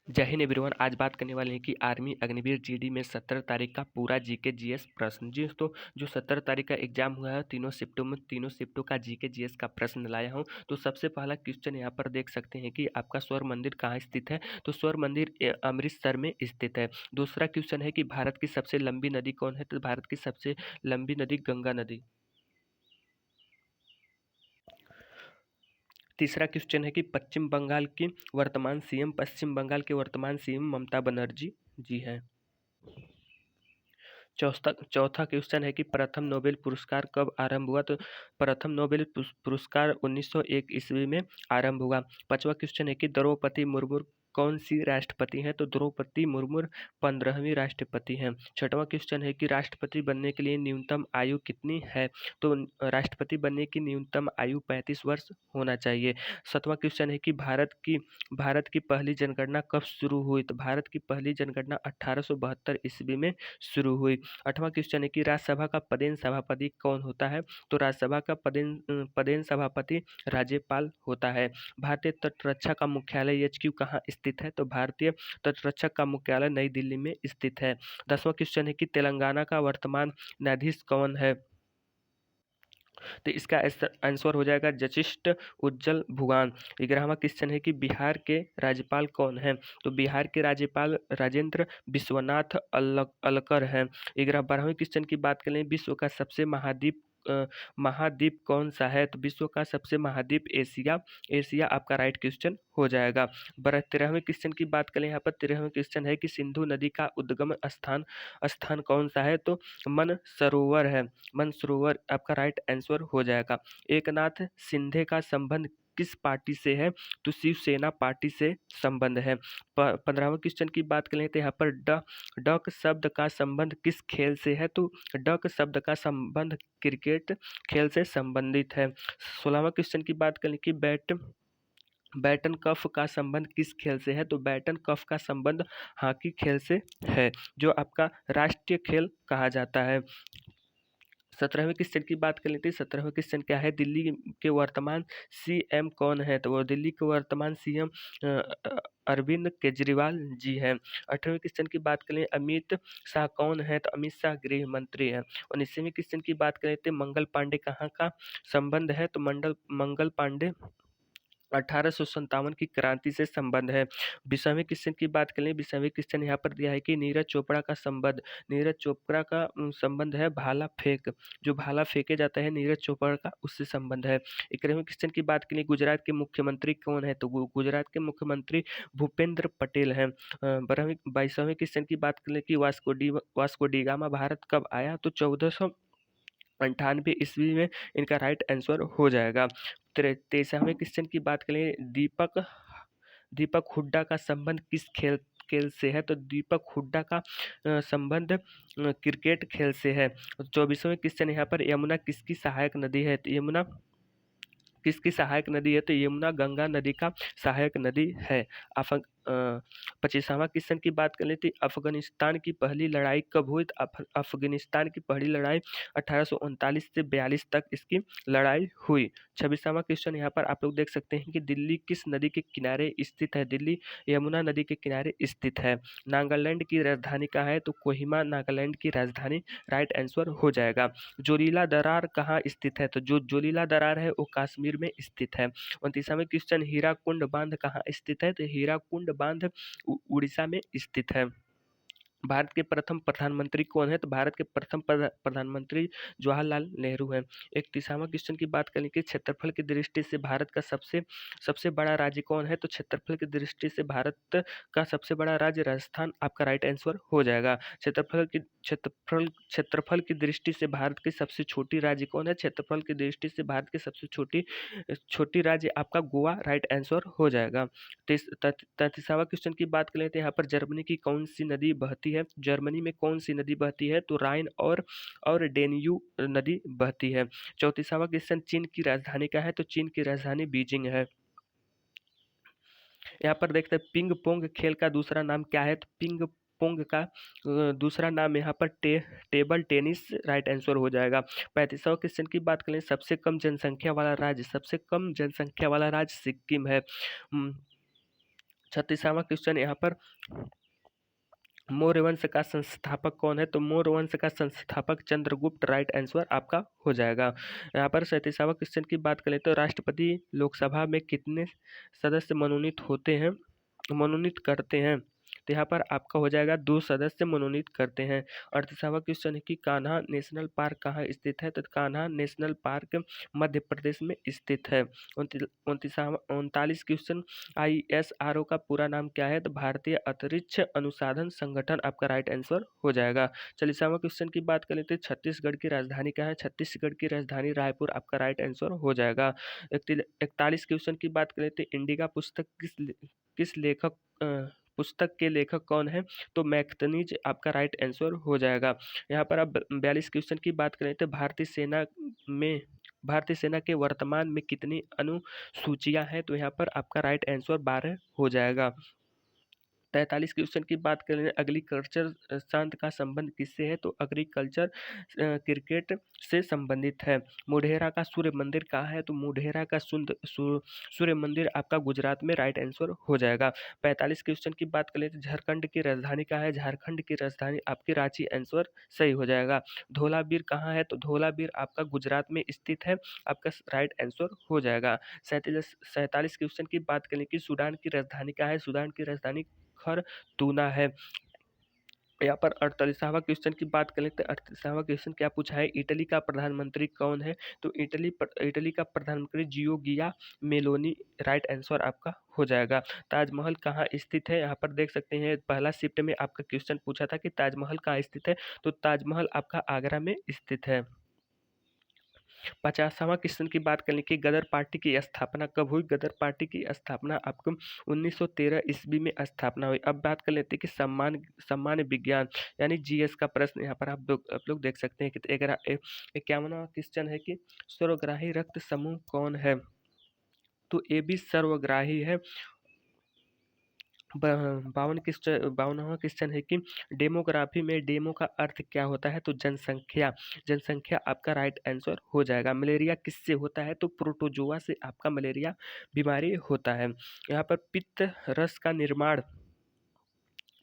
जय हिंद एवरीवन। आज बात करने वाले हैं कि आर्मी अग्निवीर जीडी में 17 तारीख का पूरा जीके जीएस प्रश्न। जी दोस्तों, जो 17 तारीख का एग्जाम हुआ है, तीनों शिफ्टों का जीके जीएस का प्रश्न लाया हूं। तो सबसे पहला क्वेश्चन यहाँ पर देख सकते हैं कि आपका स्वर्ण मंदिर कहाँ स्थित है। तो स्वर्ण मंदिर अमृतसर में स्थित है। दूसरा क्वेश्चन है कि भारत की सबसे लंबी नदी कौन है। तो भारत की सबसे लंबी नदी गंगा नदी। तीसरा क्वेश्चन है कि पश्चिम बंगाल की वर्तमान सीएम ममता बनर्जी जी हैं। चौथा क्वेश्चन है कि प्रथम नोबेल पुरस्कार कब आरंभ हुआ। तो प्रथम नोबेल पुरस्कार 1901 ईस्वी में आरंभ हुआ। पांचवा क्वेश्चन है कि द्रौपदी मुर्मू कौन सी राष्ट्रपति हैं। तो द्रौपदी मुर्मू 15वीं राष्ट्रपति हैं। छठवां क्वेश्चन है कि राष्ट्रपति बनने के लिए न्यूनतम आयु कितनी है। तो राष्ट्रपति बनने की न्यूनतम आयु 35 वर्ष होना चाहिए। सातवां क्वेश्चन है कि भारत की पहली जनगणना कब शुरू हुई। तो भारत की पहली जनगणना 1872 ईस्वी में शुरू हुई। आठवां क्वेश्चन है कि राज्यसभा का पदेन सभापति कौन होता है। तो राज्यसभा का पदेन सभापति राज्यपाल होता है। भारतीय तटरक्षक का मुख्यालय HQ कहाँ स्थित है। तो भारतीय तटरक्षक का मुख्यालय नई दिल्ली में स्थित है। 10वां क्वेश्चन है कि तेलंगाना का वर्तमान न्यायाधीश कौन है। तो इसका आंसर हो जाएगा जस्टिस उज्जवल भुआन। 11वां क्वेश्चन है कि बिहार के राज्यपाल कौन हैं। तो बिहार के राज्यपाल राजेंद्र विश्वनाथ अलकर हैं। 12वें क्वेश्चन की बात करें, विश्व का सबसे महाद्वीप कौन सा है। तो विश्व का सबसे महाद्वीप एशिया आपका राइट क्वेश्चन हो जाएगा। 13वें क्वेश्चन की बात करें, यहाँ पर 13वें क्वेश्चन है कि सिंधु नदी का उद्गम स्थान कौन सा है। तो मानसरोवर है। मानसरोवर आपका राइट आंसर हो जाएगा। एकनाथ शिंदे का संबंध किस पार्टी से है। तो शिवसेना पार्टी से संबंध है। 15वें क्वेश्चन की बात करें तो यहाँ पर डक शब्द का संबंध किस खेल से है। तो डक शब्द का संबंध क्रिकेट खेल से संबंधित है। 16वां क्वेश्चन की बात करें कि बैटन कफ का संबंध किस खेल से है। तो बैटन कफ का संबंध हॉकी खेल से है, जो आपका राष्ट्रीय खेल कहा जाता है। 17वें क्वेश्चन की बात कर लेते हैं। 17वें क्वेश्चन क्या है, दिल्ली के वर्तमान CM कौन है। तो वो दिल्ली के वर्तमान CM अरविंद केजरीवाल जी हैं। 18वें क्वेश्चन की बात करें, अमित शाह कौन है। तो अमित शाह गृह मंत्री हैं। 19वें क्वेश्चन की बात करें तो मंगल पांडे कहाँ का संबंध है। तो मंगल पांडे 1857 की क्रांति से संबंध है। 20वें क्वेश्चन की बात करें, 20वें क्वेश्चन यहाँ पर दिया है कि नीरज चोपड़ा का संबंध है भाला फेंक, जो भाला फेंके जाता है नीरज चोपड़ा का, उससे संबंध है। 21वें क्वेश्चन की बात करें, गुजरात के मुख्यमंत्री कौन है। तो गुजरात के मुख्यमंत्री भूपेंद्र पटेल हैं। 22वें क्वेश्चन की बात करें कि वास्को डी गामा भारत कब आया। तो 1498 ईस्वी में इनका राइट आंसर हो जाएगा। 23वें क्वेश्चन की बात करें, दीपक हुड्डा का संबंध किस खेल खेल से है। तो दीपक हुड्डा का संबंध क्रिकेट खेल से है। 24वें क्वेश्चन यहाँ पर, यमुना किसकी सहायक नदी है। तो यमुना किसकी सहायक नदी है। तो यमुना गंगा नदी का सहायक नदी है। 25वां क्वेश्चन की बात कर लेते, अफगानिस्तान की पहली लड़ाई कब हुई। तो अफगानिस्तान की पहली लड़ाई 1839 से 42 तक इसकी लड़ाई हुई। 26वां क्वेश्चन यहाँ पर आप लोग देख सकते हैं कि दिल्ली किस नदी के किनारे स्थित है। दिल्ली यमुना नदी के किनारे स्थित है। नागालैंड की राजधानी कहाँ है। तो कोहिमा नागालैंड की राजधानी राइट आंसर हो जाएगा। जोलीला दरार कहाँ स्थित है। तो जो जोलीला दरार है वो कश्मीर में स्थित है। 29वां क्वेश्चन, हीराकुंड बांध कहाँ स्थित है। तो हीराकुंड बांध उड़ीसा में स्थित है। भारत के प्रथम प्रधानमंत्री कौन है। तो भारत के प्रथम प्रधानमंत्री जवाहरलाल नेहरू हैं। 31वां क्वेश्चन की बात करें कि क्षेत्रफल की दृष्टि से भारत का सबसे बड़ा राज्य कौन है। तो क्षेत्रफल की दृष्टि से भारत का सबसे बड़ा राज्य राजस्थान आपका राइट आंसर हो जाएगा। क्षेत्रफल की दृष्टि से भारत की सबसे छोटी राज्य कौन है। क्षेत्रफल की दृष्टि से भारत की सबसे छोटी राज्य आपका गोवा राइट आंसर हो जाएगा। 33वां क्वेश्चन की बात करें तो यहाँ पर जर्मनी की कौन सी नदी बहती है। जर्मनी में कौन सी नदी बहती है। तो राइन और डेन्यू नदी बहती है। 34वां क्वेश्चन, चीन की राजधानी क्या है। तो चीन की राजधानी बीजिंग है। यहाँ पर देखते हैं पिंग पोंग खेल का दूसरा नाम क्या है। तो पिंग पोंग का दूसरा नाम यहाँ पर टेबल टेनिस राइट आंसर हो जाएगा। 35वां क्वेश्चन की बात करें, सबसे कम जनसंख्या वाला राज्य सिक्किम है। 36वां क्वेश्चन यहाँ पर मौर्य वंश का संस्थापक कौन है? तो मौर्य वंश का संस्थापक चंद्रगुप्त राइट आंसर आपका हो जाएगा। यहाँ पर 37वां क्वेश्चन की बात करें तो राष्ट्रपति लोकसभा में कितने सदस्य मनोनीत करते हैं? तो यहाँ पर आपका हो जाएगा 2 सदस्य मनोनीत करते हैं। 38वां क्वेश्चन है कि कान्हा नेशनल पार्क कहाँ स्थित है? तो कान्हा नेशनल पार्क मध्य प्रदेश में स्थित है। 39 क्वेश्चन ISRO का पूरा नाम क्या है? तो भारतीय अंतरिक्ष अनुसंधान संगठन आपका राइट आंसर हो जाएगा। 40वां क्वेश्चन की बात कर लेते हैं, छत्तीसगढ़ की राजधानी क्या है? छत्तीसगढ़ की राजधानी रायपुर आपका राइट आंसर हो जाएगा। 41 क्वेश्चन की बात कर लेते हैं, इंडिका पुस्तक किस लेखक पुस्तक के लेखक कौन है? तो मैकथनीज आपका राइट आंसर हो जाएगा। यहाँ पर अब 42 क्वेश्चन की बात करें तो भारतीय सेना के वर्तमान में कितनी अनुसूचियां हैं? तो यहाँ पर आपका राइट आंसर 12 हो जाएगा। 43 क्वेश्चन की बात करें एग्रीकल्चर संत का संबंध किससे है? तो एग्रीकल्चर क्रिकेट से संबंधित है। मुढेरा का सूर्य मंदिर कहाँ है? तो मुढेरा का सूर्य मंदिर आपका गुजरात में राइट आंसर हो जाएगा। 45 क्वेश्चन की बात करें तो झारखंड की राजधानी कहाँ है? झारखंड की राजधानी आपकी रांची आंसर सही हो जाएगा। धौलावीर कहाँ है? तो धौलावीर आपका गुजरात में स्थित है, आपका राइट आंसर हो जाएगा। 47 क्वेश्चन की बात करें कि सूडान की राजधानी कहाँ है? सूडान की राजधानी खरतूना है। यहाँ पर 48वां क्वेश्चन की बात कर लेते हैं। 38वां क्वेश्चन क्या पूछा है? इटली का प्रधानमंत्री कौन है? तो इटली का प्रधानमंत्री जियोर्गिया मेलोनी राइट आंसर आपका हो जाएगा। ताजमहल कहाँ स्थित है? यहाँ पर देख सकते हैं पहला शिफ्ट में आपका क्वेश्चन पूछा था कि ताजमहल कहाँ स्थित है, तो ताजमहल आपका आगरा में स्थित है। 50वां क्वेश्चन की बात करें कि गदर पार्टी की स्थापना कब हुई? गदर पार्टी की स्थापना आपको 1913 ईस्वी में स्थापना हुई। अब बात कर लेते हैं कि सामान्य विज्ञान यानी जीएस का प्रश्न यहाँ पर आप लोग देख सकते हैं कि 51वां क्वेश्चन है कि सर्वग्राही रक्त समूह कौन है? तो ए बी सर्वग्राही है। 52वां क्वेश्चन है कि डेमोग्राफी में डेमो का अर्थ क्या होता है? तो जनसंख्या आपका राइट आंसर हो जाएगा। मलेरिया किससे होता है? तो प्रोटोजोआ से आपका मलेरिया बीमारी होता है। यहाँ पर पित्त रस का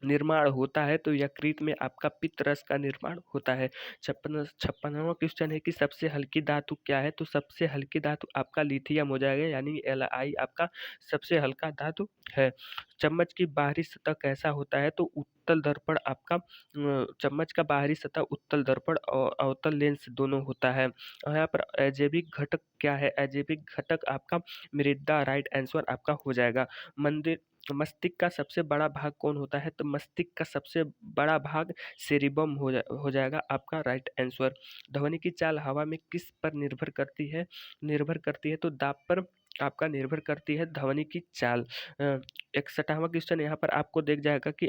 निर्माण होता है, तो यकृत में आपका पित्त रस का निर्माण होता है। 56वां क्वेश्चन है कि सबसे हल्की धातु क्या है? तो सबसे हल्की धातु आपका लिथियम हो जाएगा, यानी Li आपका सबसे हल्का धातु है। चम्मच की बाहरी सतह कैसा होता है? तो उत्तल दर्पण आपका चम्मच का बाहरी सतह उत्तल दर्पण और अवतल लेंस दोनों होता है। और यहाँ पर अजैविक घटक क्या है? अजैविक घटक आपका मृदा राइट आंसर आपका हो जाएगा। मस्तिष्क का सबसे बड़ा भाग कौन होता है? तो मस्तिष्क का सबसे बड़ा भाग सेरिबम हो जाएगा आपका राइट आंसर। ध्वनि की चाल हवा में किस पर निर्भर करती है? तो दाब पर आपका निर्भर करती है ध्वनि की चाल। 61वां क्वेश्चन यहाँ पर आपको देख जाएगा कि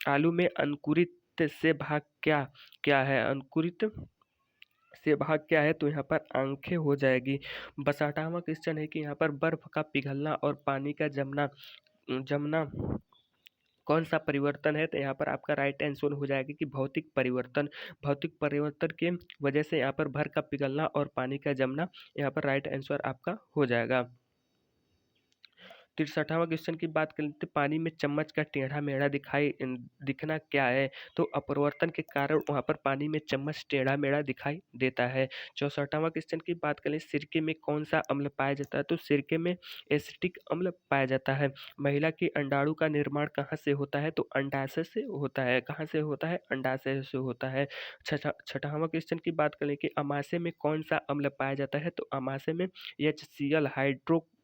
आलू में अंकुरित से भाग क्या क्या है? अंकुरित से भाग क्या है? तो यहाँ पर आंखें हो जाएगी। 62वां क्वेश्चन है कि यहाँ पर बर्फ का पिघलना और पानी का जमना कौन सा परिवर्तन है? तो यहाँ पर आपका राइट आंसर हो जाएगा कि भौतिक परिवर्तन के वजह से यहाँ पर बर्फ का पिघलना और पानी का जमना यहाँ पर राइट आंसर आपका हो जाएगा। 63वां क्वेश्चन की बात कर लेते हैं, पानी में चम्मच का टेढ़ा मेढ़ा दिखना क्या है? तो अपवर्तन के कारण वहाँ पर पानी में चम्मच टेढ़ा मेढ़ा दिखाई देता है। 64वां क्वेश्चन की बात करें, सिरके में कौन सा अम्ल पाया जाता है? तो सिरके में एसिटिक अम्ल पाया जाता है। महिला की अंडाणु का निर्माण कहाँ से होता है? तो अंडाशय से होता है। कहाँ से होता है? अंडाशय से होता है। 66वां क्वेश्चन की बात करें कि अमाशय में कौन सा अम्ल पाया जाता है? तो अमाशय में HCl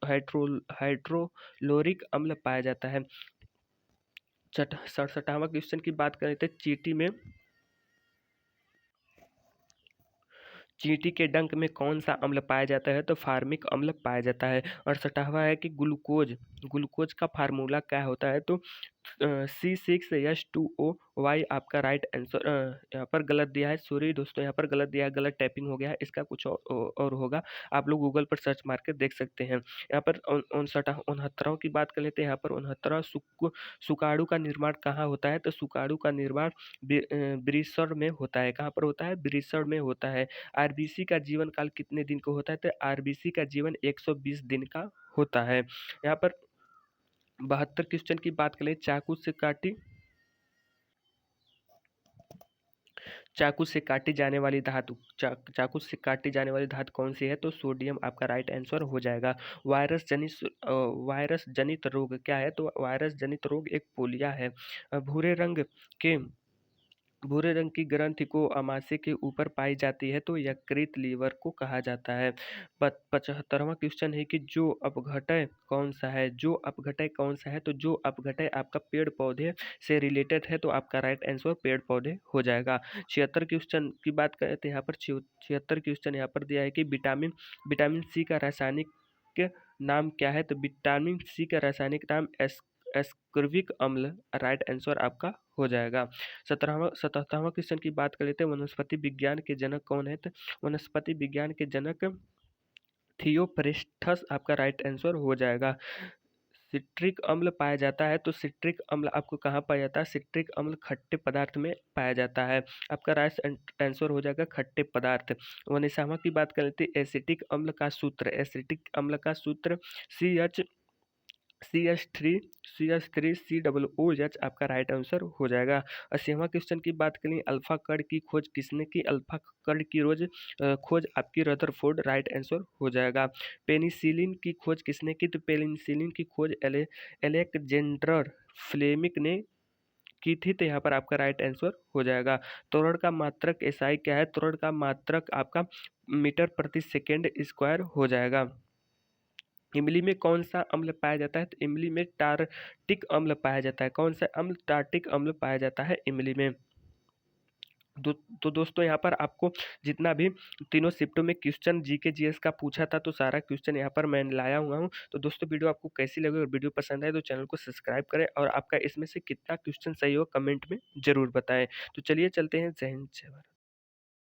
हाइड्रोक्लोरिक अम्ल पाया जाता है। 67वां क्वेश्चन की बात करें तो चींटी के डंक में कौन सा अम्ल पाया जाता है? तो फार्मिक अम्ल पाया जाता है। 68वां है कि ग्लूकोज का फार्मूला क्या होता है? तो C6H2O आपका राइट आंसर। यहाँ पर गलत दिया है, सॉरी दोस्तों, यहाँ पर गलत दिया है, गलत टाइपिंग हो गया है, इसका कुछ और होगा। आप लोग गूगल पर सर्च मार के देख सकते हैं। यहाँ पर 69वां की बात कर लेते हैं। यहाँ पर 69वां सुकाड़ू का निर्माण कहाँ होता है? तो सुकाड़ू का निर्माण बृहस्पति में होता है। कहाँ पर होता है? बृहस्पति में होता है। आरबीसी का जीवन काल कितने दिन का होता है? तो आरबीसी का जीवन 120 दिन का होता है। यहाँ पर 72 क्वेश्चन की बात करें, चाकू से काटी जाने वाली धातु चाकू से काटी जाने वाली धातु कौन सी है? तो सोडियम आपका राइट आंसर हो जाएगा। वायरस जनित रोग क्या है? तो वायरस जनित रोग एक पोलिया है। के भूरे रंग की ग्रंथि को अमाशय के ऊपर पाई जाती है, तो यकृत लीवर को कहा जाता है। 75वां क्वेश्चन है कि जो अपघटय कौन सा है? जो अपघटय कौन सा है? तो जो अपघटय आपका पेड़ पौधे से रिलेटेड है, तो आपका राइट आंसर पेड़ पौधे हो जाएगा। 76 क्वेश्चन की बात करें तो यहाँ पर 76 क्वेश्चन यहाँ पर दिया है कि विटामिन सी का रासायनिक नाम क्या है? तो विटामिन सी का रासायनिक नाम एस्कॉर्बिक अम्ल राइट आंसर आपका हो जाएगा। 77वां क्वेश्चन की बात कर लेते हैं, वनस्पति विज्ञान के जनक कौन है? तो वनस्पति विज्ञान के जनक थियोफ्रेस्टस आपका राइट आंसर हो जाएगा। सिट्रिक अम्ल पाया जाता है, तो सिट्रिक अम्ल आपको कहाँ पाया जाता है? सिट्रिक अम्ल खट्टे पदार्थ में पाया जाता है। आपका राइट आंसर हो जाएगा खट्टे पदार्थ। 19वां की बात कर लेते हैं, एसिटिक अम्ल का सूत्र। एसिटिक अम्ल का सूत्र CH3COOH आपका राइट आंसर हो जाएगा। 80वां क्वेश्चन की बात करें, अल्फा कण की खोज किसने की? अल्फा कण की खोज आपकी रदरफोर्ड राइट आंसर हो जाएगा। पेनिसिलिन की खोज किसने की? तो पेनिसिलिन की खोज एलेक्जेंडर फ्लेमिंग ने की थी, तो यहाँ पर आपका राइट आंसर हो जाएगा। त्वरण का मात्रक एसआई क्या है? त्वरण का मात्रक आपका मीटर प्रति सेकेंड स्क्वायर हो जाएगा। इमली में कौन सा अम्ल पाया जाता है? तो इमली में टार्टिक अम्ल पाया जाता है। कौन सा अम्ल? टार्टिक अम्ल पाया जाता है इमली में। तो दोस्तों यहाँ पर आपको जितना भी तीनों शिफ्टों में क्वेश्चन जीके जीएस का पूछा था, तो सारा क्वेश्चन यहाँ पर मैं लाया हुआ हूँ। तो दोस्तों वीडियो आपको कैसी लगी? अगर वीडियो पसंद आए तो चैनल को सब्सक्राइब करें, और आपका इसमें से कितना क्वेश्चन सही हो कमेंट में जरूर बताएं। तो चलिए चलते हैं। जय हिंद जय भारत।